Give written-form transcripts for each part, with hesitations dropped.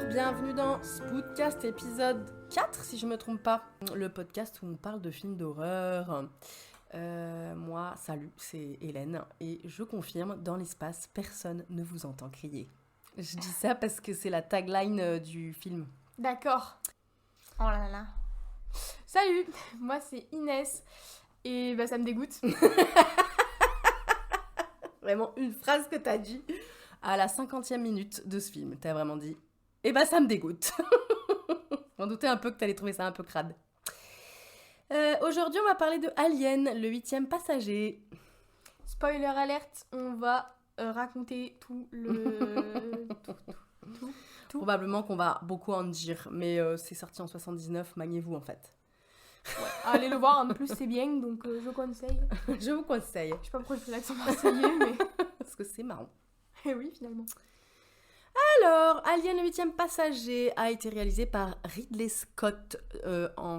bienvenue dans Spoodcast épisode 4 si je me trompe pas, le podcast où on parle de films d'horreur. Moi, salut, c'est Hélène et je confirme, dans l'espace, personne ne vous entend crier. Je dis ça parce que c'est la tagline du film. D'accord. Oh là là. Salut, moi c'est Inès et ça me dégoûte. Vraiment une phrase que t'as dit à la 50e minute de ce film. T'as vraiment dit ça me dégoûte. Je m'en doutais un peu que t'allais trouver ça un peu crade. Aujourd'hui, on va parler de Alien, le 8e passager. Spoiler alerte, on va raconter tout le... tout. Probablement qu'on va beaucoup en dire, mais c'est sorti en 79, maniez-vous en fait. Ouais, allez le voir, en plus c'est bien, donc je conseille. Je vous conseille. Je sais pas pourquoi je fais l'accent marseillais, mais... Parce que c'est marrant. Et oui, finalement. Alors, Alien le 8e passager a été réalisé par Ridley Scott,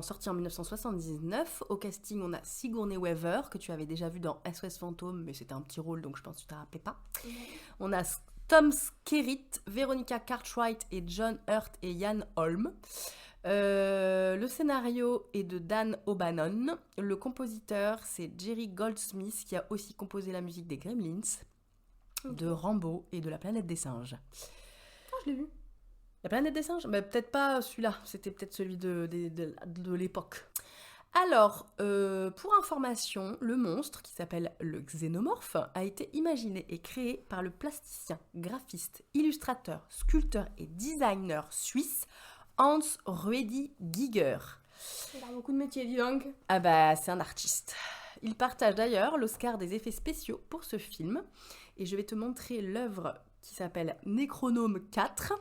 sorti en 1979. Au casting, on a Sigourney Weaver, que tu avais déjà vu dans SOS Fantôme, mais c'était un petit rôle, donc je pense que tu t'en rappelais pas. On a Tom Skerritt, Veronica Cartwright et John Hurt et Ian Holm. Le scénario est de Dan O'Bannon. Le compositeur, c'est Jerry Goldsmith, qui a aussi composé la musique des Gremlins, de Rambo et de La Planète des Singes. Je l'ai vu. La Planète des Singes ? Mais peut-être pas celui-là, c'était peut-être celui de l'époque. Alors, pour information, le monstre, qui s'appelle le xénomorphe, a été imaginé et créé par le plasticien, graphiste, illustrateur, sculpteur et designer suisse Hans Ruedi Giger. Il a beaucoup de métiers, dis donc. Ah c'est un artiste. Il partage d'ailleurs l'Oscar des effets spéciaux pour ce film. Et je vais te montrer l'œuvre qui s'appelle Necronome 4,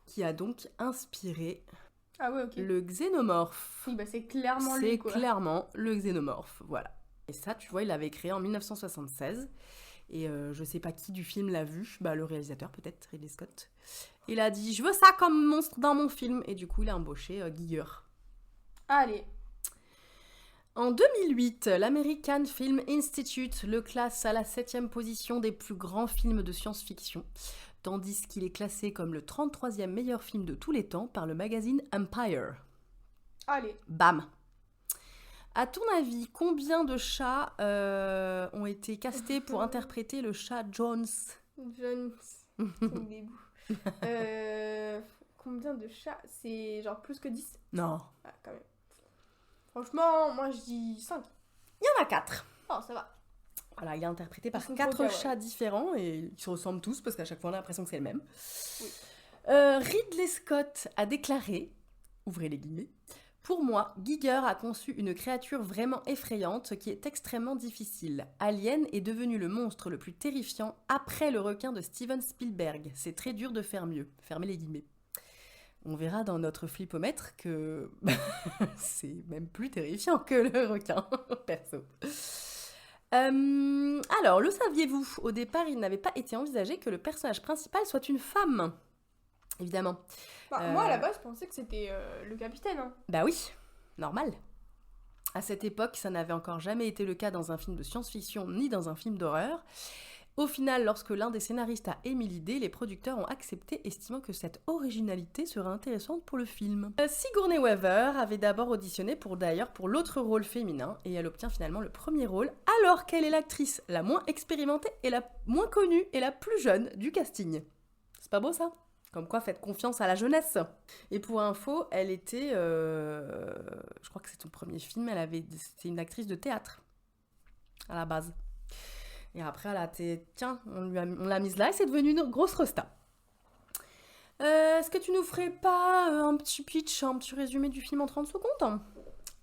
qui a donc inspiré le xénomorphe. Oui, c'est clairement lui, quoi. C'est clairement le xénomorphe, voilà. Et ça, tu vois, il l'avait créé en 1976. Et je sais pas qui du film l'a vu, le réalisateur peut-être, Ridley Scott. Il a dit « Je veux ça comme monstre dans mon film ». Et du coup, il a embauché Giger. Allez. En 2008, l'American Film Institute le classe à la 7e position des plus grands films de science-fiction, tandis qu'il est classé comme le 33e meilleur film de tous les temps par le magazine Empire. Allez. Bam. À ton avis, combien de chats ont été castés pour interpréter le chat Jones ? Jones. C'est des bouts. Combien de chats ? C'est genre plus que 10 ? Non. Ah, quand même. Franchement, moi je dis 5. Il y en a 4. Oh, ça va. Voilà, il est interprété par 4 chats différents et ils se ressemblent tous parce qu'à chaque fois on a l'impression que c'est le même. Oui. Ridley Scott a déclaré, ouvrez les guillemets, « Pour moi, Giger a conçu une créature vraiment effrayante qui est extrêmement difficile. Alien est devenu le monstre le plus terrifiant après le requin de Steven Spielberg. C'est très dur de faire mieux. » Fermez les guillemets. On verra dans notre flipomètre que c'est même plus terrifiant que le requin, perso. Alors, le saviez-vous ? Au départ, il n'avait pas été envisagé que le personnage principal soit une femme. Évidemment. Moi, à la base, je pensais que c'était le capitaine. Hein. Bah oui, normal. À cette époque, ça n'avait encore jamais été le cas dans un film de science-fiction ni dans un film d'horreur. Au final, lorsque l'un des scénaristes a émis l'idée, les producteurs ont accepté, estimant que cette originalité serait intéressante pour le film. Sigourney Weaver avait d'abord auditionné pour l'autre rôle féminin, et elle obtient finalement le premier rôle, alors qu'elle est l'actrice la moins expérimentée et la moins connue et la plus jeune du casting. C'est pas beau ça ? Comme quoi, faites confiance à la jeunesse. Et pour info, elle était, je crois que c'est son premier film, c'était une actrice de théâtre, à la base. Et après, on l'a mise là et c'est devenu une grosse resta. Est-ce que tu nous ferais pas un petit pitch, un petit résumé du film en 30 secondes ?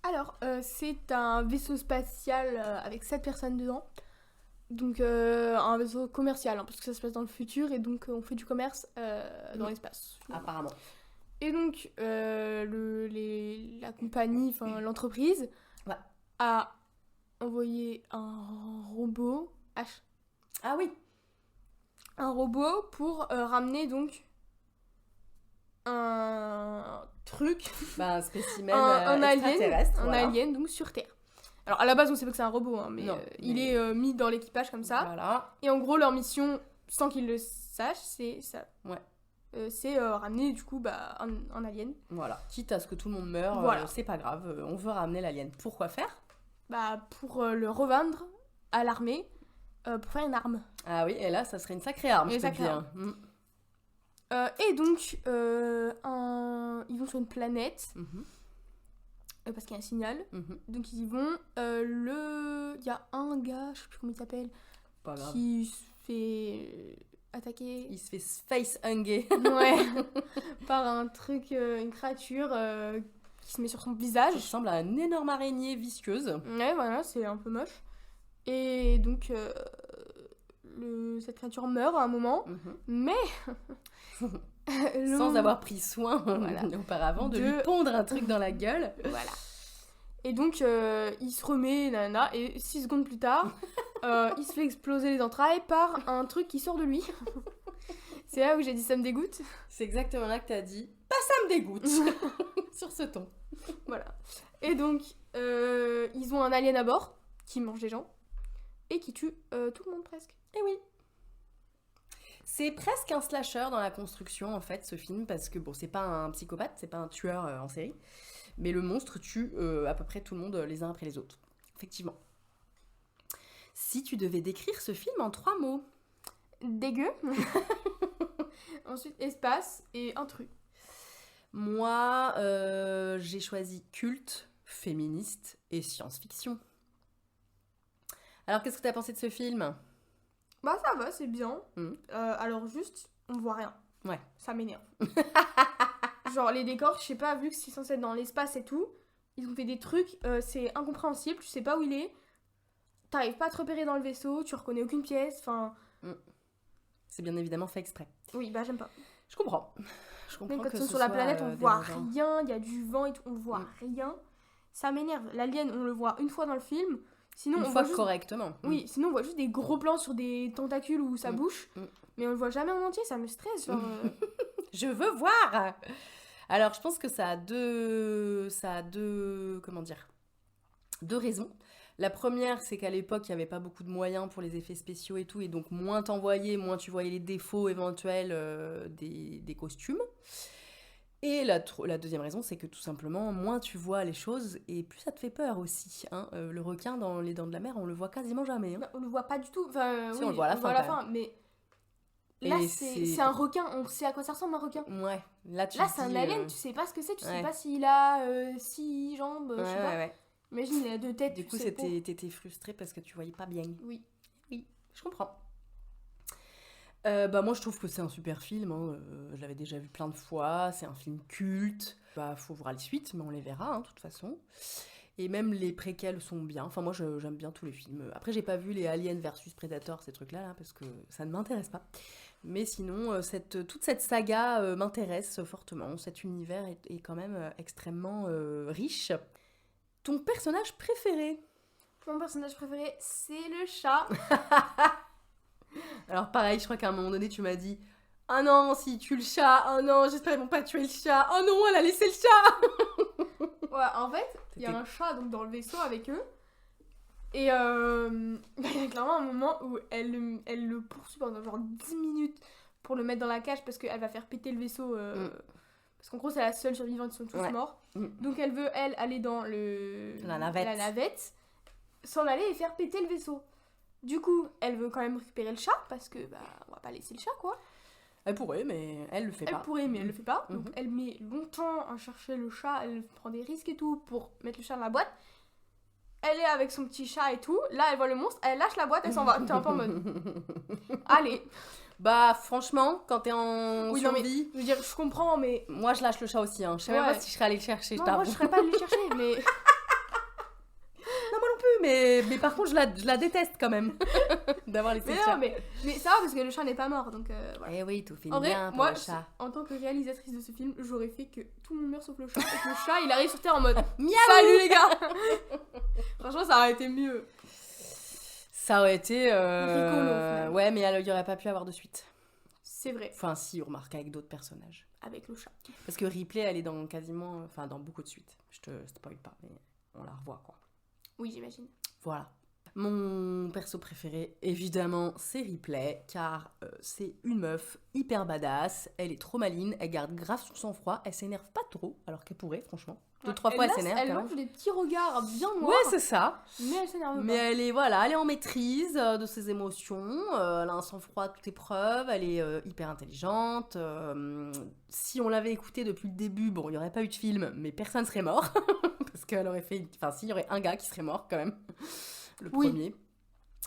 Alors, c'est un vaisseau spatial avec 7 personnes dedans. Donc, un vaisseau commercial, parce que ça se passe dans le futur et donc on fait du commerce dans l'espace. Apparemment. Et donc, la compagnie, l'entreprise, a envoyé un robot... Ah oui. Un robot pour ramener donc un truc, un spécimen un extraterrestre. Un alien donc sur Terre. Alors à la base on sait pas que c'est un robot, mais il est mis dans l'équipage comme ça. Voilà. Et en gros leur mission, sans qu'ils le sachent, c'est ça. Ouais. c'est ramener du coup un alien. Voilà, quitte à ce que tout le monde meure, Voilà. c'est pas grave, on veut ramener l'alien. Pourquoi faire? Pour le revendre à l'armée pour faire une arme. Ah oui, et là, ça serait une sacrée arme, Une je peux te sacrée dire. arme. Et donc, ils vont sur une planète, parce qu'il y a un signal. Donc ils y vont. Il y a un gars, je sais plus comment il s'appelle, Pas grave. qui se fait attaquer. Il se fait face-hunger. Ouais. Par un truc, une créature qui se met sur son Ça visage. ressemble à une énorme araignée visqueuse. Ouais, voilà, c'est un peu moche. Et donc, cette créature meurt à un moment, mais Sans avoir pris soin Voilà. auparavant de lui pondre un truc dans la gueule. Voilà. Et donc, il se remet, nanana, et 6 secondes plus tard, il se fait exploser les entrailles par un truc qui sort de lui. C'est là où j'ai dit ça me dégoûte. C'est exactement là que t'as dit « Bah ça me dégoûte !» sur ce ton. Voilà. Et donc, ils ont un alien à bord qui mange des gens et qui tue tout le monde presque. Eh oui. C'est presque un slasher dans la construction en fait ce film parce que bon c'est pas un psychopathe, c'est pas un tueur en série, mais le monstre tue à peu près tout le monde les uns après les autres. Effectivement. Si tu devais décrire ce film en 3 mots. Dégueu. Ensuite, espace et intrus. Moi, j'ai choisi culte, féministe et science-fiction. Alors qu'est-ce que t'as pensé de ce film ? Bah ça va, c'est bien. Alors juste, on voit rien. Ouais. Ça m'énerve. Genre les décors, je sais pas, vu que c'est censé être dans l'espace et tout, ils ont fait des trucs, c'est incompréhensible, tu sais pas où il est, t'arrives pas à te repérer dans le vaisseau, tu reconnais aucune pièce, enfin... C'est bien évidemment fait exprès. Oui, bah j'aime pas. Je comprends. Même quand que ils sont ce sur la soit, planète, on voit dérangeant. rien, il y a du vent et tout, on voit rien. Ça m'énerve. L'alien, on le voit une fois dans le film, sinon Une on fois voit juste... correctement. Oui, sinon on voit juste des gros plans sur des tentacules ou sa bouche, mais on le voit jamais en entier, ça me stresse. Genre, Je veux voir. Alors, je pense que ça a deux, comment dire, 2 raisons. La première, c'est qu'à l'époque, il n'y avait pas beaucoup de moyens pour les effets spéciaux et tout, et donc moins t'en voyais, moins tu voyais les défauts éventuels des costumes. Et la deuxième raison, c'est que tout simplement, moins tu vois les choses, et plus ça te fait peur aussi. Hein. Le requin dans Les Dents de la Mer, on le voit quasiment jamais. Hein. on le voit pas du tout. Enfin, Si, oui, on le voit à la fin, mais Et là c'est un requin, on sait à quoi ça ressemble un requin. Ouais, là tu Là te c'est un dis, alien, tu sais pas ce que c'est, tu sais ouais. pas s'il a 6 jambes, je sais pas. Ouais. Imagine, il a 2 têtes. Du coup, tu sais pas. t'étais frustrée parce que tu voyais pas bien. Oui. Oui, je comprends. Bah moi, je trouve que c'est un super film. Hein. Je l'avais déjà vu plein de fois. C'est un film culte. Bah, faut voir les suites, mais on les verra, hein, de toute façon. Et même les préquels sont bien. Enfin, moi, j'aime bien tous les films. Après, j'ai pas vu les Aliens versus Predator, ces trucs-là, là, parce que ça ne m'intéresse pas. Mais sinon, toute cette saga m'intéresse fortement. Cet univers est quand même extrêmement riche. Ton personnage préféré ? Mon personnage préféré, c'est le chat. Alors pareil, je crois qu'à un moment donné, tu m'as dit « Ah non, s'il tue le chat, oh non, j'espère qu'ils vont pas tuer le chat, oh non, elle a laissé le chat !» Ouais, en fait, il y a un chat donc, dans le vaisseau avec eux. Et il y a clairement un moment où elle le poursuit pendant genre 10 minutes pour le mettre dans la cage parce qu'elle va faire péter le vaisseau. Parce qu'en gros, c'est la seule survivante, ils sont tous morts. Donc elle veut, aller dans la navette, s'en aller et faire péter le vaisseau. Du coup, elle veut quand même récupérer le chat parce que, on va pas laisser le chat, quoi. Elle pourrait, mais elle le fait pas. Elle pourrait, mais elle le fait pas. Donc elle met longtemps à chercher le chat, elle prend des risques et tout pour mettre le chat dans la boîte. Elle est avec son petit chat et tout. Là, elle voit le monstre, elle lâche la boîte, elle s'en va. T'es un peu en mode. Allez. Bah, franchement, quand t'es en survie. Non, mais, je veux dire, je comprends, mais. Moi, je lâche le chat aussi. Hein. Je sais même pas si je serais allée le chercher. Non, moi, je serais pas allée le chercher, mais. Non, moi non plus, mais par contre, je la déteste quand même. D'avoir laissé le chat. Mais ça va parce que le chat n'est pas mort, donc voilà. Eh oui, tout fait en bien vrai, pour moi, le chat. En tant que réalisatrice de ce film, j'aurais fait que tout le monde meurt sauf le chat. Et que le chat, il arrive sur Terre en mode Miaou. Salut les gars. Franchement, ça aurait été mieux. Ça aurait été... rigolo, finalement. Ouais, mais il y aurait pas pu avoir de suite. C'est vrai. Enfin, si, on remarque avec d'autres personnages. Avec le chat. Parce que Ripley, elle est dans quasiment... Enfin, dans beaucoup de suites. Je te spoil pas, mais on la revoit, quoi. Oui, j'imagine. Voilà. Mon perso préféré, évidemment, c'est Ripley, car c'est une meuf hyper badass, elle est trop maline, elle garde grave son sang-froid, elle s'énerve pas trop, alors qu'elle pourrait, franchement. 2-3 fois, elle s'énerve Elle quand lance des petits regards bien noirs. Ouais, c'est ça. Mais elle s'énerve pas. Mais elle est en maîtrise de ses émotions, elle a un sang-froid à toute épreuve, elle est hyper intelligente. Si on l'avait écoutée depuis le début, bon, il n'y aurait pas eu de film, mais personne serait mort. Parce qu'elle aurait fait... Enfin, si, il y aurait un gars qui serait mort quand même. Le premier.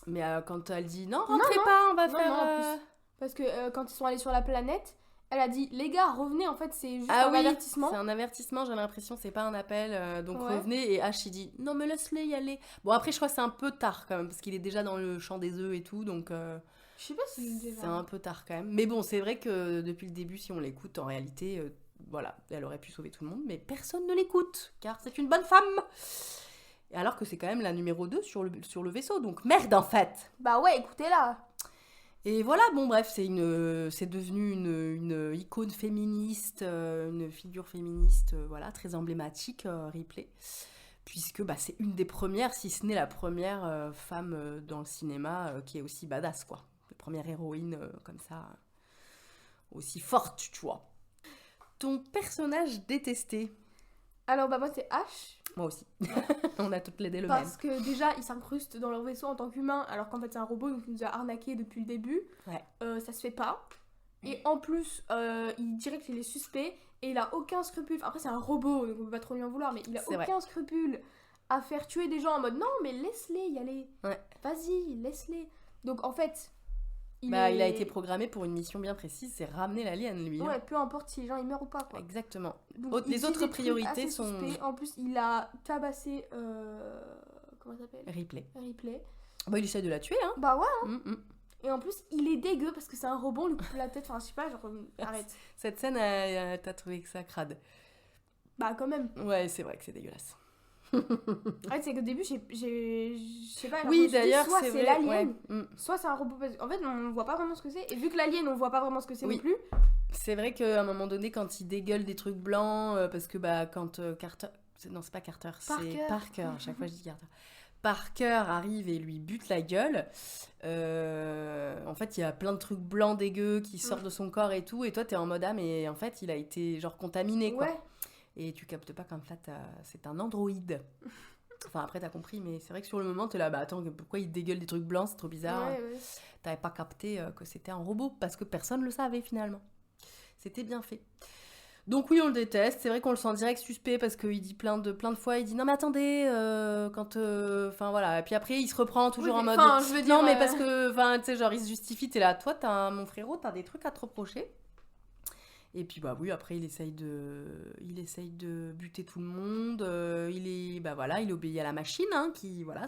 Mais quand elle dit non, rentrez pas, on va faire... Non, en plus. Parce que quand ils sont allés sur la planète, elle a dit les gars, revenez, en fait, c'est juste un avertissement. C'est un avertissement, j'ai l'impression, c'est pas un appel. Donc revenez. Et Ash il dit non, mais laisse-les y aller. Bon, après, je crois que c'est un peu tard quand même, parce qu'il est déjà dans le champ des œufs et tout, donc. Je sais pas si c'est un peu tard quand même. Mais bon, c'est vrai que depuis le début, si on l'écoute, en réalité, voilà, elle aurait pu sauver tout le monde, mais personne ne l'écoute, car c'est une bonne femme. Alors que c'est quand même la numéro 2 sur le vaisseau, donc merde en fait. Bah ouais, écoutez-la. Et voilà, bon bref, c'est devenu une icône féministe, une figure féministe, voilà, très emblématique, Ripley. Puisque bah, c'est une des premières, si ce n'est la première femme dans le cinéma qui est aussi badass, quoi. La première héroïne comme ça, aussi forte, tu vois. Ton personnage détesté? Alors bah moi c'est Ash. Moi aussi. On a toutes les deux le même. Parce que déjà ils s'incrustent dans leur vaisseau en tant qu'humain, alors qu'en fait c'est un robot, donc il nous a arnaqué depuis le début. Ouais. Ça se fait pas. Et en plus, il dirait qu'il est suspect et il a aucun scrupule. Après c'est un robot, donc on peut pas trop lui en vouloir, mais il a aucun scrupule à faire tuer des gens en mode non mais laisse-les y aller. Ouais. Vas-y, laisse-les. Donc en fait... Il a été programmé pour une mission bien précise, c'est ramener l'alien, lui. Ouais, peu importe si les gens ils meurent ou pas, quoi. Exactement. Donc, les autres priorités sont... En plus, il a tabassé... Comment ça s'appelle? Ripley. Bah, il essaie de la tuer, hein. Bah ouais, hein. Et en plus, il est dégueu parce que c'est un robot, on lui coupe la tête, enfin je sais pas, genre arrête. Cette scène, t'as trouvé que ça crade? Bah quand même. Ouais, c'est vrai que c'est dégueulasse. Ouais, c'est qu'au début, je sais pas. Oui, d'ailleurs, soit c'est l'alien, ouais. soit c'est un robot. En fait, on voit pas vraiment ce que c'est. Et vu que l'alien, on voit pas vraiment ce que c'est non plus. C'est vrai qu'à un moment donné, quand il dégueule des trucs blancs, parce que bah quand Carter... Non, c'est pas Carter, c'est Parker. À chaque fois, je dis Carter. Parker arrive et lui bute la gueule. En fait, il y a plein de trucs blancs dégueux qui sortent de son corps et tout. Et toi, t'es en mode ah, mais en fait, il a été genre contaminé, quoi. Ouais. Et tu captes pas qu'en fait, c'est un androïde. Enfin, après, t'as compris, mais c'est vrai que sur le moment, t'es là, bah attends, pourquoi il dégueule des trucs blancs, c'est trop bizarre. Ouais. T'avais pas capté que c'était un robot, parce que personne le savait finalement. C'était bien fait. Donc oui, on le déteste. C'est vrai qu'on le sent direct suspect, parce qu'il dit plein de fois, il dit non mais attendez, enfin voilà. Et puis après, il se reprend toujours en mode je veux dire, non mais parce que, enfin, tu sais, genre il se justifie, t'es là, toi, mon frérot, t'as des trucs à te reprocher. Et puis bah oui, après il essaye de buter tout le monde. Il obéit à la machine, hein, qui voilà,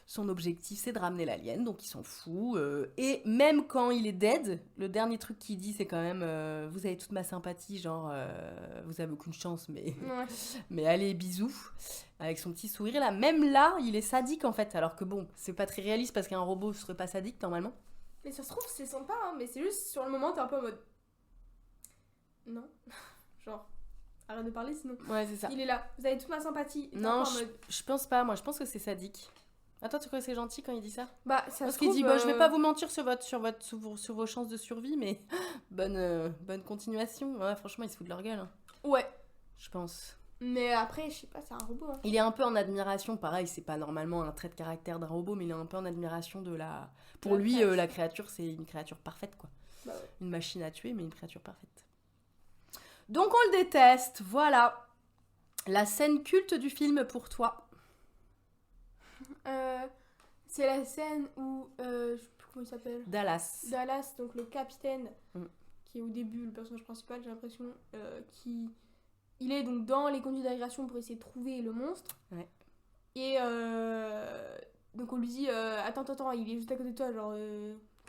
son objectif c'est de ramener l'alien, donc il s'en fout. Et même quand il est dead, le dernier truc qu'il dit c'est quand même vous avez toute ma sympathie, genre vous avez aucune chance, mais allez bisous, avec son petit sourire là. Même là, il est sadique en fait, alors que bon, c'est pas très réaliste parce qu'un robot serait pas sadique normalement. Mais ça se trouve c'est sympa, hein, mais c'est juste sur le moment t'es un peu en mode non, genre, arrête de parler sinon. Ouais, c'est ça. Il est là, vous avez toute ma sympathie. Non, je pense pas, moi je pense que c'est sadique. Attends, tu crois que c'est gentil quand il dit ça? Bah, ça parce qu'il dit, je vais pas vous mentir sur vos chances de survie, mais bonne continuation. Ouais, franchement, il se fout de leur gueule. Hein. Ouais. Je pense. Mais après, je sais pas, c'est un robot. Hein. Il est un peu en admiration, pareil, c'est pas normalement un trait de caractère d'un robot, mais il est un peu en admiration de la... Pour lui, la créature, c'est une créature parfaite, quoi. Bah ouais. Une machine à tuer, mais une créature parfaite. Donc on le déteste, voilà. La scène culte du film pour toi? C'est la scène où, je sais plus comment il s'appelle. Dallas, donc le capitaine, qui est au début le personnage principal, j'ai l'impression, il est donc dans les conduits d'aération pour essayer de trouver le monstre. Ouais. Et donc on lui dit, attends, il est juste à côté de toi, genre...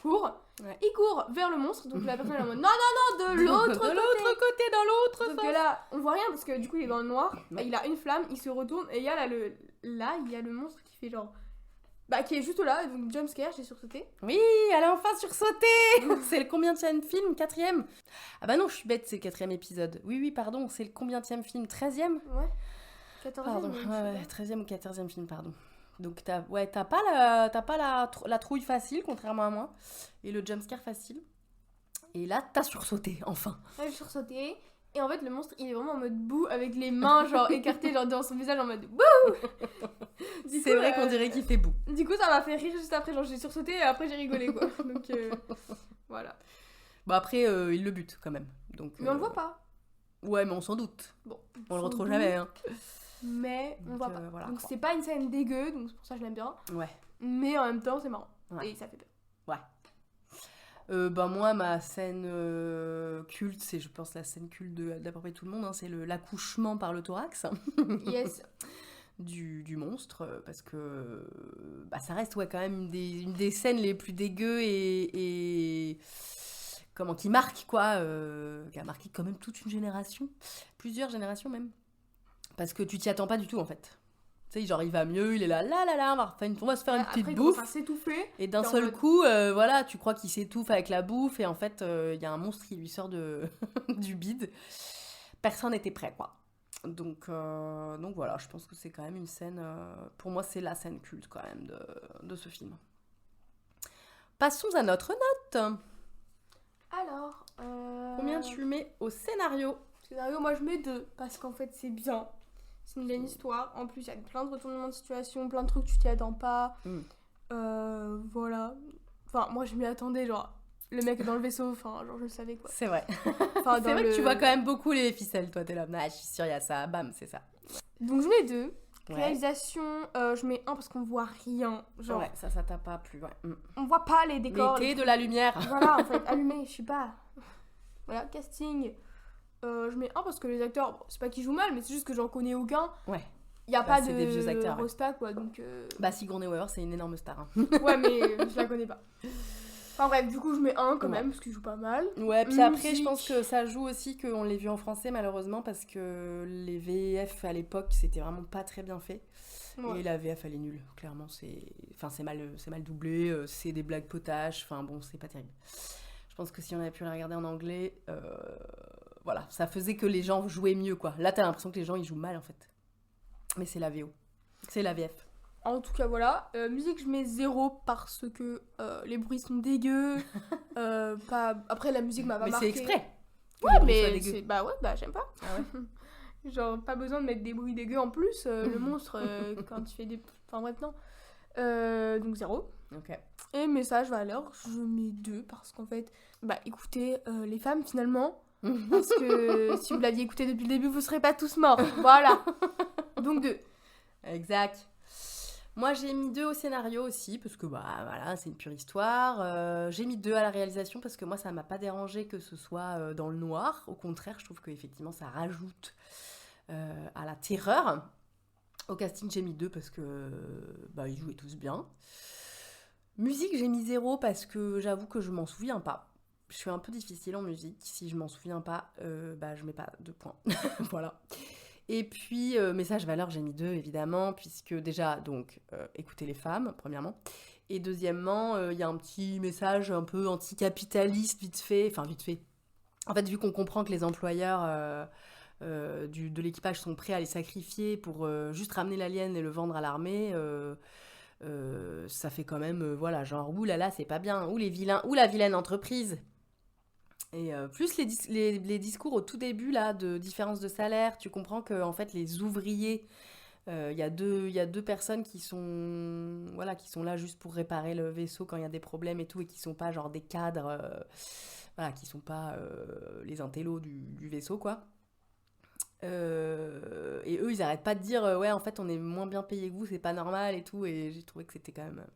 court, il court vers le monstre, donc la personne est en mode non, de l'autre côté, dans l'autre sens. Donc là, on voit rien parce que du coup il est dans le noir, il a une flamme, il se retourne et il y a il y a le monstre qui fait genre, bah qui est juste là, donc jumpscare, j'ai sursauté. Oui, elle a enfin sursauté. C'est le combienième film? 4e? Ah bah non, je suis bête, c'est le 4e épisode. Oui, pardon, c'est le combienième film? 13e? Ouais, 14e. Pardon, ouais, 13e ou 14e film, pardon. Donc t'as pas la trouille facile, contrairement à moi, et le jumpscare facile. Et là, t'as sursauté, enfin. Là, j'ai sursauté. Et en fait, le monstre, il est vraiment en mode boue, avec les mains, genre, écartées, genre, dans son visage, en mode boue. C'est vrai qu'on dirait qu'il fait boue. Du coup, ça m'a fait rire juste après. Genre, j'ai sursauté et après, j'ai rigolé, quoi. Donc, voilà. Bon, après, il le bute, quand même. Donc, mais on le voit pas. Ouais, mais on s'en doute. Bon, on le retrouve jamais, hein. Mais on le voit pas. Voilà, donc, c'est pas une scène dégueu, donc c'est pour ça que je l'aime bien. Ouais. Mais en même temps, c'est marrant. Ouais. Et ça fait peur. Ouais. Moi, ma scène culte, c'est, je pense, la scène culte d'à peu près tout le monde, hein, c'est l'accouchement par le thorax. Yes. du monstre, parce que ça reste quand même une des scènes les plus dégueu et qui marque, quoi, qui a marqué quand même toute une génération, plusieurs générations même. Parce que tu t'y attends pas du tout, en fait. Tu sais, genre, il va mieux, il est là, on va se faire une petite bouffe. Après, s'étouffer. Et d'un seul coup, voilà, tu crois qu'il s'étouffe avec la bouffe, et en fait, il y a un monstre qui lui sort du bide. Personne n'était prêt, quoi. Donc voilà, je pense que c'est quand même une scène... pour moi, c'est la scène culte, quand même, de ce film. Passons à notre note. Alors... Combien tu mets au scénario? Scénario, moi, je mets 2, parce qu'en fait, c'est bien. C'est une belle histoire. En plus, il y a plein de retournements de situation, plein de trucs que tu t'y attends pas. Voilà. Enfin, moi, je m'y attendais, genre, le mec dans le vaisseau, enfin, genre, je le savais, quoi. C'est vrai. Enfin, c'est vrai que tu vois quand même beaucoup les ficelles, toi, t'es là. Ah, je suis sûre, il y a ça, bam, c'est ça. Donc, je mets 2. Ouais. Réalisation, je mets 1 parce qu'on voit rien. Genre, ouais, ça t'a pas plu, ouais. On voit pas les décors. L'été, de la lumière. Voilà, en fait, allumé, je sais pas. Voilà, casting. Je mets 1 parce que les acteurs, bon, c'est pas qu'ils jouent mal, mais c'est juste que j'en connais aucun. Ouais. Il y a pas de des vieux acteurs, Rosta, quoi, donc... Sigourney Weaver, c'est une énorme star. Hein. Ouais, mais je la connais pas. Enfin bref, du coup, je mets 1 quand même, parce qu'il joue pas mal. Ouais, puis après, je pense que ça joue aussi qu'on l'ait vu en français, malheureusement, parce que les VF, à l'époque, c'était vraiment pas très bien fait. Ouais. Et la VF, elle est nulle, clairement. C'est mal doublé, c'est des blagues potaches, enfin bon, c'est pas terrible. Je pense que si on avait pu la regarder en anglais... Voilà, ça faisait que les gens jouaient mieux, quoi. Là, t'as l'impression que les gens, ils jouent mal, en fait. Mais c'est la VO. C'est la VF. En tout cas, voilà. Musique, je mets 0 parce que les bruits sont dégueux. Après, la musique m'a pas marqué. Mais c'est exprès. Ouais, mais j'aime pas. Ah ouais. Genre, pas besoin de mettre des bruits dégueux en plus. Le monstre, quand tu fais des... Enfin bref, non. Donc 0. Ok. Et message, valeur, je mets 2 parce qu'en fait, écoutez, les femmes, finalement... Parce que si vous l'aviez écouté depuis le début, vous serez pas tous morts. Voilà. Donc 2. Exact. Moi, j'ai mis 2 au scénario aussi, parce que voilà, c'est une pure histoire. J'ai mis 2 à la réalisation, parce que moi, ça m'a pas dérangé que ce soit dans le noir. Au contraire, je trouve qu'effectivement, ça rajoute à la terreur. Au casting, j'ai mis 2, parce que ils jouaient tous bien. Musique, j'ai mis 0, parce que j'avoue que je m'en souviens pas. Je suis un peu difficile en musique. Si je m'en souviens pas, je mets pas 2 points. Voilà. Et puis, message valeur, j'ai mis 2, évidemment, puisque déjà, donc, écoutez les femmes, premièrement. Et deuxièmement, il y a un petit message un peu anticapitaliste, vite fait. Enfin, vite fait. En fait, vu qu'on comprend que les employeurs de l'équipage sont prêts à les sacrifier pour juste ramener l'alien et le vendre à l'armée... ça fait quand même, genre, oulala, c'est pas bien, ou les vilains, ou la vilaine entreprise. Et plus les discours au tout début, là, de différence de salaire, tu comprends que, en fait, les ouvriers, il y a deux personnes qui sont là juste pour réparer le vaisseau quand il y a des problèmes et tout, et qui sont pas, genre, des cadres, qui sont pas les intellos du vaisseau, quoi. Et eux ils arrêtent pas de dire ouais en fait on est moins bien payé que vous, c'est pas normal et tout, et j'ai trouvé que c'était quand même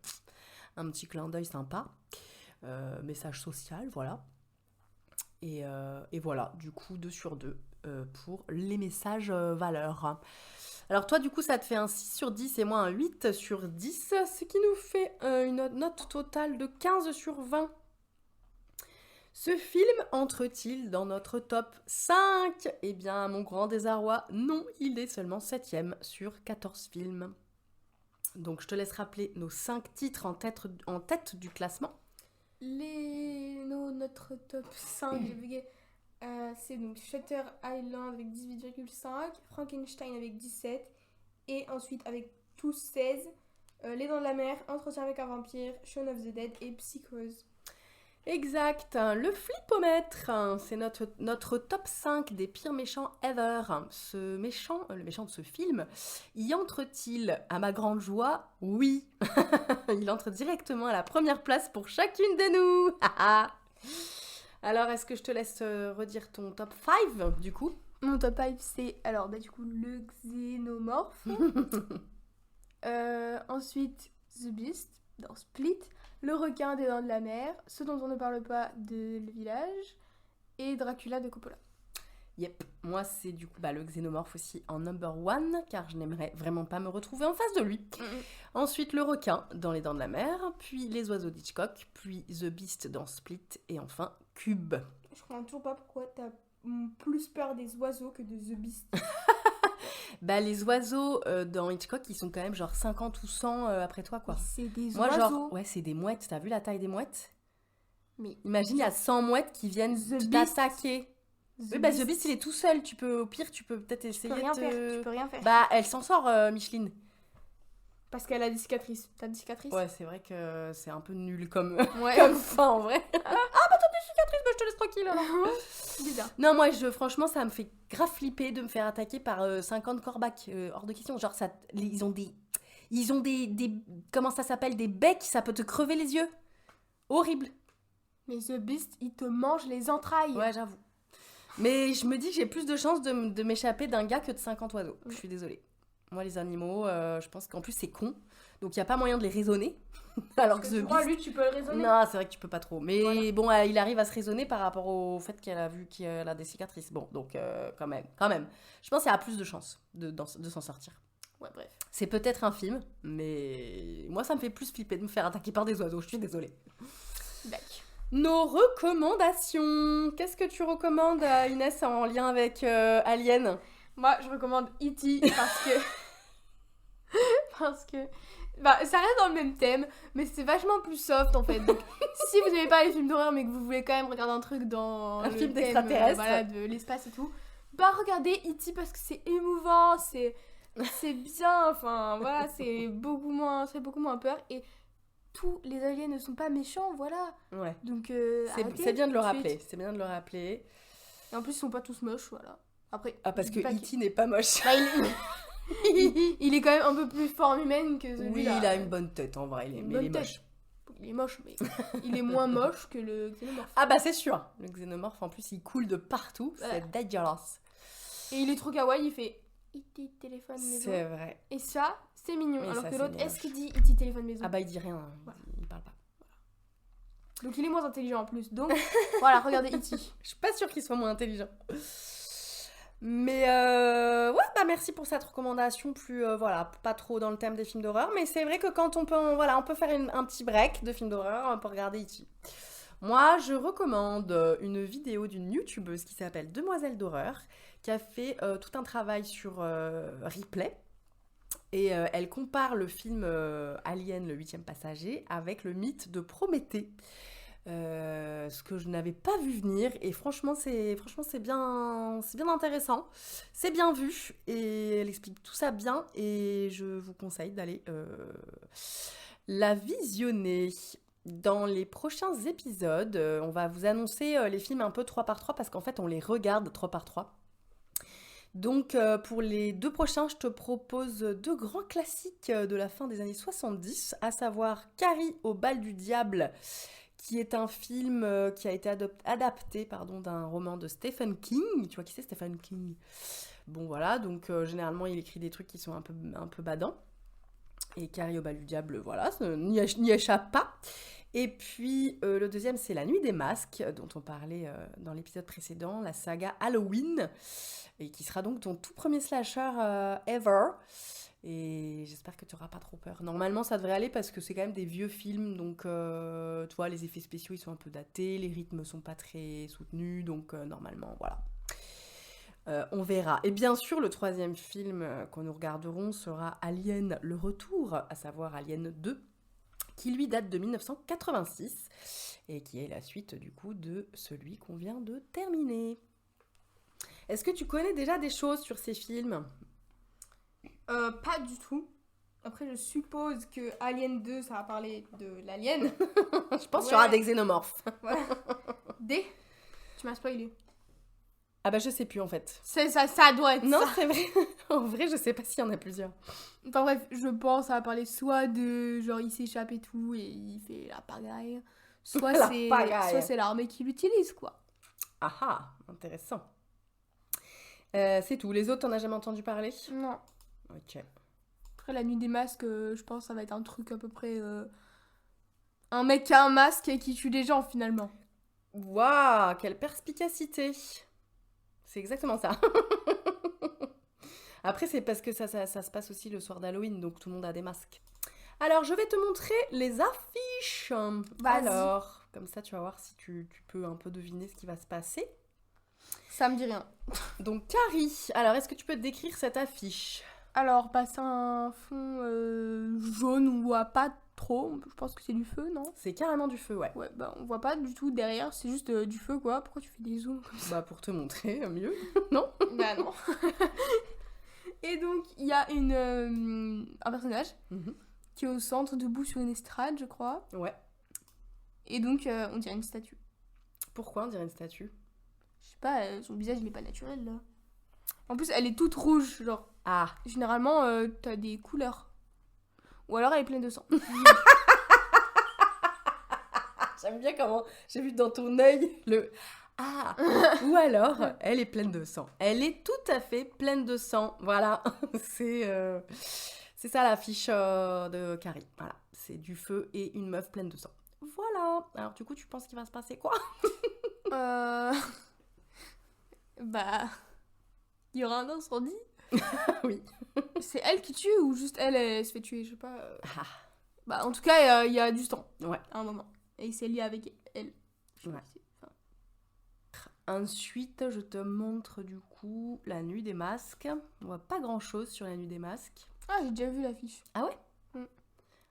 un petit clin d'œil sympa, message social, voilà. Et voilà, du coup 2 sur 2 pour les messages valeurs. Alors toi du coup ça te fait un 6 sur 10 et moi un 8 sur 10, ce qui nous fait une note totale de 15 sur 20. Ce film entre-t-il dans notre top 5 ? Eh bien, à mon grand désarroi, non, il est seulement 7ème sur 14 films. Donc, je te laisse rappeler nos 5 titres en tête du classement. Notre top 5, j'ai bugué. C'est donc Shutter Island avec 18,5, Frankenstein avec 17, et ensuite avec tous 16, Les Dents de la Mer, Entretien avec un vampire, Shaun of the Dead et Psychose. Exact, le flipomètre, c'est notre top 5 des pires méchants ever. Ce méchant, le méchant de ce film, y entre-t-il à ma grande joie? Oui. Il entre directement à la première place pour chacune de nous. Alors, est-ce que je te laisse redire ton top 5 du coup? Mon top 5 c'est alors du coup le Xénomorphe. Ensuite The Beast dans Split. Le requin des Dents de la Mer, ce dont on ne parle pas de Le Village, et Dracula de Coppola. Yep, moi c'est du coup le Xénomorphe aussi en number 1, car je n'aimerais vraiment pas me retrouver en face de lui. Ensuite le requin dans Les Dents de la Mer, puis Les Oiseaux d'Hitchcock, puis The Beast dans Split, et enfin Cube. Je comprends toujours pas pourquoi t'as plus peur des oiseaux que de The Beast. Les oiseaux dans Hitchcock, ils sont quand même genre 50 ou 100 après toi, quoi. C'est des Moi, oiseaux. genre, ouais, c'est des mouettes. T'as vu la taille des mouettes? Mais imagine, il y a 100 mouettes qui viennent t'attaquer. The Beast, il est tout seul. Au pire, tu peux peut-être essayer Tu peux rien faire. Elle s'en sort, Micheline. Parce qu'elle a des cicatrices. T'as des cicatrices? Ouais, c'est vrai que c'est un peu nul comme fin, en vrai. T'as des cicatrices, je te laisse tranquille, alors. Bizarre. Non, moi, franchement, ça me fait grave flipper de me faire attaquer par 50 corbacs. Hors de question. Genre, ils ont des comment ça s'appelle? Des becs, ça peut te crever les yeux. Horrible. Mais The Beast, il te mange les entrailles. Ouais, j'avoue. Mais je me dis que j'ai plus de chances de m'échapper d'un gars que de 50 oiseaux. Je suis désolée. Moi, les animaux, je pense qu'en plus, c'est con. Donc, il n'y a pas moyen de les raisonner. Alors que The Beast... lui, tu peux le raisonner. Non, c'est vrai que tu peux pas trop. Mais bon, il arrive à se raisonner par rapport au fait qu'elle a vu qu'elle a des cicatrices. Bon, donc, quand même. Je pense qu'il y a plus de chances de s'en sortir. Ouais, bref. C'est peut-être un film, mais moi, ça me fait plus flipper de me faire attaquer par des oiseaux. Je suis désolée. D'accord. Nos recommandations. Qu'est-ce que tu recommandes à Inès en lien avec Alien? Moi, je recommande E.T. parce que ça reste dans le même thème, mais c'est vachement plus soft en fait. Donc, si vous n'aimez pas les films d'horreur, mais que vous voulez quand même regarder un truc dans un film thème, d'extraterrestre, de l'espace et tout, regardez E.T. parce que c'est émouvant, c'est bien, enfin voilà, c'est beaucoup moins peur et tous les aliens ne sont pas méchants, voilà. Ouais. Donc c'est bien de le rappeler. C'est bien de le rappeler. Et en plus, ils sont pas tous moches, voilà. Après. Parce que E.T. n'est pas moche. Il est quand même un peu plus forme humaine que celui-là. Oui, il a une bonne tête en vrai, mais il est moche. Il est moche, mais il est moins moche que le Xénomorphe. Ah bah c'est sûr. Le Xénomorphe, en plus, il coule de partout. Ouais. C'est dégueulasse. Et il est trop kawaii, il fait E.T. téléphone maison. C'est vrai. Et ça, c'est mignon. Oui, alors ça, que l'autre, c'est est-ce qu'il dit E.T. téléphone maison? Ah bah il dit rien, voilà. Il parle pas. Donc il est moins intelligent en plus. Donc voilà, regardez E.T. Je suis pas sûre qu'il soit moins intelligent. Mais merci pour cette recommandation, pas trop dans le thème des films d'horreur, mais c'est vrai que quand on peut faire un petit break de films d'horreur pour regarder E.T. Moi, je recommande une vidéo d'une youtubeuse qui s'appelle Demoiselle d'horreur, qui a fait tout un travail sur Ripley, et elle compare le film Alien, le 8e passager, avec le mythe de Prométhée. Ce que je n'avais pas vu venir, et franchement c'est bien intéressant, c'est bien vu, et elle explique tout ça bien, et je vous conseille d'aller la visionner. Dans les prochains épisodes, on va vous annoncer les films un peu 3 par 3, parce qu'en fait on les regarde 3 par 3. Donc pour les 2 prochains, je te propose 2 grands classiques de la fin des années 70, à savoir Carrie au bal du diable, qui est un film qui a été adapté d'un roman de Stephen King. Tu vois qui c'est, Stephen King? Bon voilà, donc généralement il écrit des trucs qui sont un peu badants. Et Carrie au bal du diable, voilà, n'y échappe pas. Et puis le deuxième, c'est La Nuit des Masques, dont on parlait dans l'épisode précédent, la saga Halloween, et qui sera donc ton tout premier slasher ever. Et j'espère que tu n'auras pas trop peur. Normalement, ça devrait aller parce que c'est quand même des vieux films, donc tu vois, les effets spéciaux, ils sont un peu datés, les rythmes sont pas très soutenus, donc normalement, voilà. On verra. Et bien sûr, le troisième film que nous regarderons sera Alien le Retour, à savoir Alien 2, qui lui date de 1986, et qui est la suite du coup de celui qu'on vient de terminer. Est-ce que tu connais déjà des choses sur ces films ? Pas du tout. Après, je suppose que Alien 2, ça va parler de l'alien. Je pense qu'il y aura des xénomorphes. Voilà. D. Tu m'as spoilé. Ah bah je sais plus en fait. C'est ça doit être Non, ça. c'est vrai. En vrai, je sais pas s'il y en a plusieurs. Enfin bref, je pense ça va parler soit de genre il s'échappe et tout et il fait la pagaille, soit c'est l'armée qui l'utilise quoi. Ah ah, intéressant. C'est tout. Les autres, t'en as jamais entendu parler? Non. Ok. Après la nuit des masques, je pense que ça va être un truc à peu près un mec qui a un masque et qui tue des gens finalement. Waouh, quelle perspicacité. C'est exactement ça. Après, c'est parce que ça se passe aussi le soir d'Halloween, donc tout le monde a des masques. Alors, je vais te montrer les affiches. Vas-y. Alors, comme ça, tu vas voir si tu peux un peu deviner ce qui va se passer. Ça me dit rien. Donc, Carrie, alors, est-ce que tu peux décrire cette affiche? Alors, bah, c'est un fond jaune, on voit pas trop. Je pense que c'est du feu, non? C'est carrément du feu, ouais. Ouais, bah, on voit pas du tout derrière, c'est juste du feu, quoi. Pourquoi tu fais des zooms comme ça? Bah, pour te montrer mieux, non? Bah, non. Et donc, il y a un personnage qui est au centre, debout sur une estrade, je crois. Ouais. Et donc, on dirait une statue. Pourquoi on dirait une statue? Je sais pas, son visage, il est pas naturel, là. En plus, elle est toute rouge, genre. Ah. Généralement, t'as des couleurs. Ou alors, elle est pleine de sang. J'aime bien comment j'ai vu dans ton œil le... Ah. Ou alors, elle est pleine de sang. Elle est tout à fait pleine de sang. Voilà. C'est ça l'affiche de Carrie. Voilà. C'est du feu et une meuf pleine de sang. Voilà. Alors du coup, tu penses qu'il va se passer quoi? Bah... Il y aura un incendie. Oui. C'est elle qui tue ou juste elle se fait tuer? Je sais pas. Ah. Bah, en tout cas, il y a du sang. Ouais. À un moment. Et c'est lié avec elle. Ouais. Ensuite, je te montre du coup la nuit des masques. On voit pas grand chose sur la nuit des masques. Ah, j'ai déjà vu l'affiche. Ah ouais?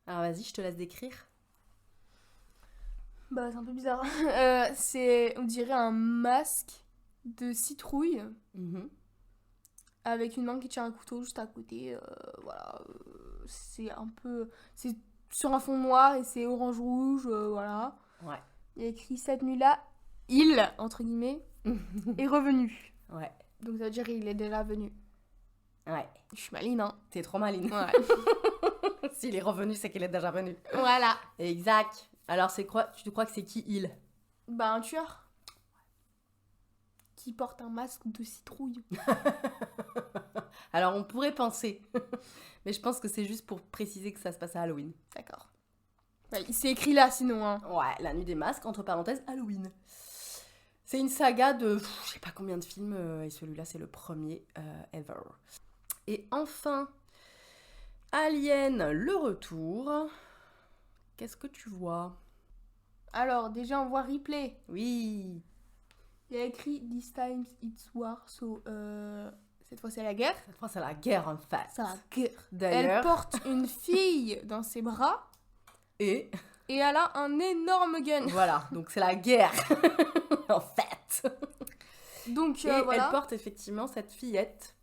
Alors vas-y, je te laisse décrire. Bah, c'est un peu bizarre. On dirait un masque de citrouille avec une main qui tient un couteau juste à côté. Voilà. C'est un peu... C'est sur un fond noir et c'est orange-rouge. Voilà. Ouais. Il y a écrit cette nuit-là, il, entre guillemets, est revenu. Ouais. Donc ça veut dire qu'il est déjà venu. Ouais. Je suis maline, hein. T'es trop maline. Ouais. S'il est revenu, c'est qu'il est déjà venu. Voilà. Exact. Alors, tu crois que c'est qui il? Bah, un tueur. Qui porte un masque de citrouille. Alors, on pourrait penser. Mais je pense que c'est juste pour préciser que ça se passe à Halloween. D'accord. Bah, il s'est écrit là, sinon, hein. Ouais, la nuit des masques, entre parenthèses, Halloween. C'est une saga de je sais pas combien de films, et celui-là, c'est le premier ever. Et enfin, Alien, le retour. Qu'est-ce que tu vois? Alors, déjà, on voit Ripley. Oui. Il y a écrit « This time it's war », so, cette fois, c'est la guerre. Cette fois, c'est la guerre, en fait. C'est la guerre. D'ailleurs. Elle porte une fille dans ses bras. Et elle a un énorme gun. Voilà, donc c'est la guerre, en fait. Donc, et voilà. elle porte effectivement cette fillette.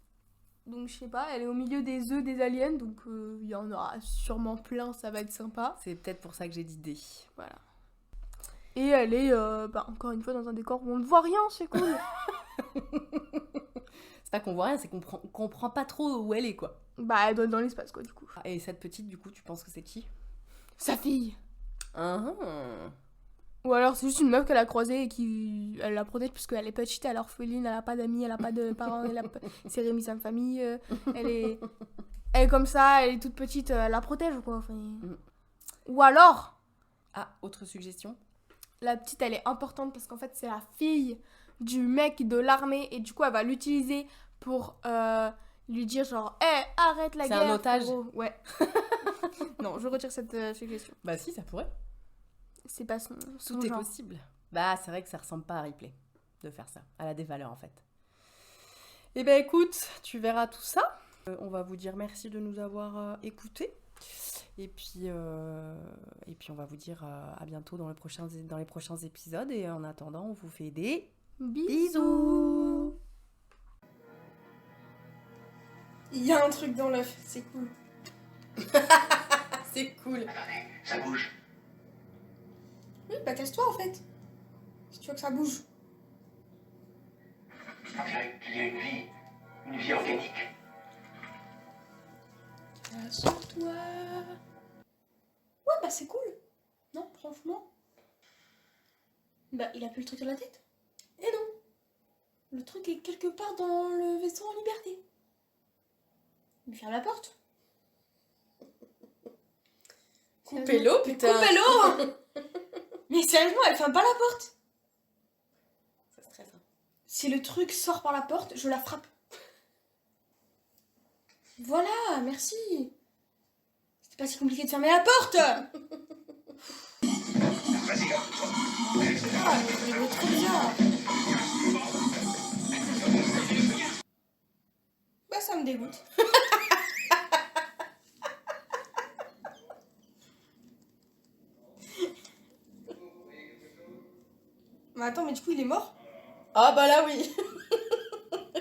Donc, je sais pas, elle est au milieu des œufs des aliens, donc il y en aura sûrement plein, ça va être sympa. C'est peut-être pour ça que j'ai dit D. Voilà. Et elle est, encore une fois, dans un décor où on ne voit rien, c'est cool. C'est pas qu'on voit rien, c'est qu'on comprend pas trop où elle est, quoi. Bah, elle doit être dans l'espace, quoi, du coup. Et cette petite, du coup, tu penses que c'est qui? Sa fille. Uh-huh. Ou alors c'est juste une meuf qu'elle a croisée et elle la protège parce qu'elle est petite, elle est orpheline, elle a pas d'amis, elle a pas de parents, elle s'est remise sa famille, elle est comme ça, elle est toute petite, elle la protège quoi. Enfin... Ou alors... Ah, autre suggestion? La petite elle est importante parce qu'en fait c'est la fille du mec de l'armée et du coup elle va l'utiliser pour lui dire genre arrête la guerre. C'est un otage? Ouais. Non, je retire cette suggestion. Bah si, ça pourrait. C'est pas son Tout est genre. possible. Bah c'est vrai que ça ressemble pas à Ripley de faire ça. Elle a des valeurs en fait. Eh ben écoute, tu verras tout ça. On va vous dire merci de nous avoir écoutés. Et puis on va vous dire à bientôt dans les prochains épisodes. Et en attendant, on vous fait des bisous. Il y a un truc dans l'œuf, c'est cool. C'est cool. Attendez, ça bouge. Oui, bah casse-toi en fait. Si tu veux que ça bouge. On dirait qu'il y a une vie organique. Casse-toi. Ouais, bah c'est cool. Non, franchement. Bah, il a plus le truc dans la tête. Et non. Le truc est quelque part dans le vaisseau en liberté. Il ferme la porte. Coupez l'eau, putain. Coupez l'eau. Mais sérieusement, elle ferme pas la porte. Ça stresse. Hein. Si le truc sort par la porte, je la frappe. Voilà, merci. C'était pas si compliqué de fermer la porte. Vas-y, là. Ah, mais il est trop bien. Bah, ça me dégoûte. Mais attends, mais du coup, il est mort? Ah bah là oui.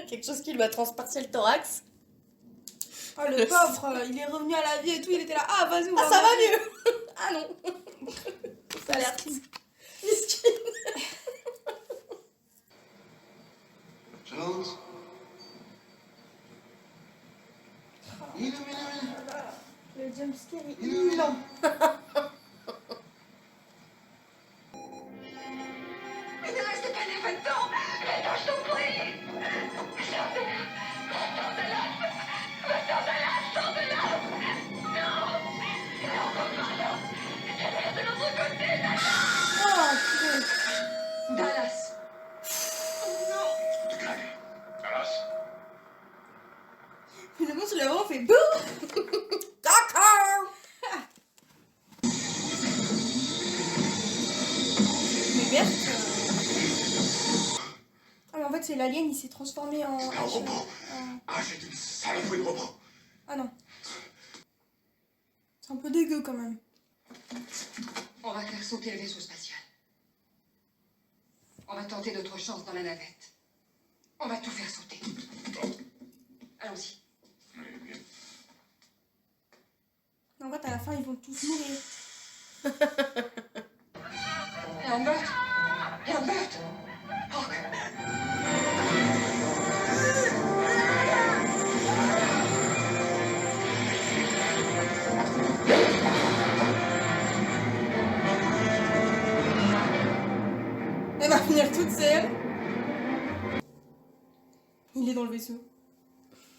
Quelque chose qui lui a transpercé le thorax. Ah, le pauvre, il est revenu à la vie et tout, il était là. Ah, vas-y, on Ah, ça va mieux. Ah non. Ça a l'air triste. Miskin. Jones. Le jumpscare est imminent. Mais ne restez pas là maintenant. Attends, je t'en prie. Sors de là. Sors de là. Sors de là. Sors de là. Non. Non, pardon. Je vais de l'autre côté, Dallas. Oh, putain. Dallas. Toute la vie. Dallas. Mais le monstre, il a vraiment fait boum. D'accord. Mais merde. Ah, mais en fait, c'est l'alien, il s'est transformé en. Un robot. Ah, c'est une saloperie de robot. Ah non. C'est un peu dégueu quand même. On va faire sauter le vaisseau spatial. On va tenter notre chance dans la navette. On va tout faire sauter. Allons-y. En fait, à la fin, ils vont tous mourir. Et un meurtre. Et un meurtre. Hawk. Elle va finir toute seule. Il est dans le vaisseau.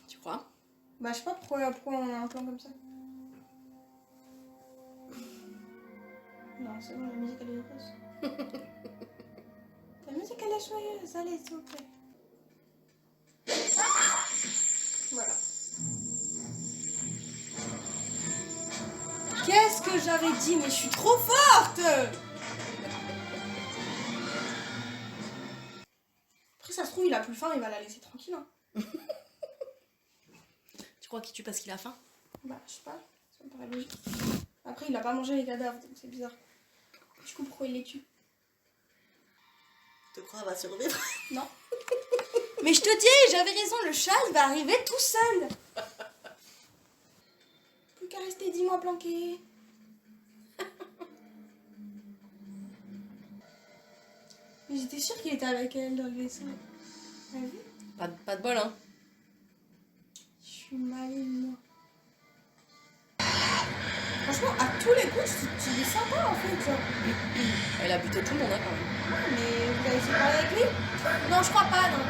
Tu crois? Bah, je sais pas pourquoi on a un plan comme ça. Non, c'est bon, la musique elle est heureuse. La musique elle est joyeuse, allez, s'il vous plaît. Voilà. Qu'est-ce que j'avais dit? Mais je suis trop forte! Après, ça se trouve, il a plus faim, il va la laisser tranquille. Hein. Tu crois qu'il tue parce qu'il a faim? Bah, je sais pas, ça me paraît logique. Après, il a pas mangé les cadavres, donc c'est bizarre. Du coup, pourquoi il les tue? Tu crois qu'il va survivre? Non. Mais je te dis, j'avais raison, le chat, il va arriver tout seul. Plus qu'à rester 10 mois planqué. Mais j'étais sûre qu'il était avec elle dans le vaisseau. T'as vu? Pas de bol, hein. Je suis maligne, moi. Franchement, à tous les coups, tu es sympa en fait, genre. Elle a buté tout le monde, hein, quand même. Mais vous avez essayé de parler avec lui? Non, je crois pas, non.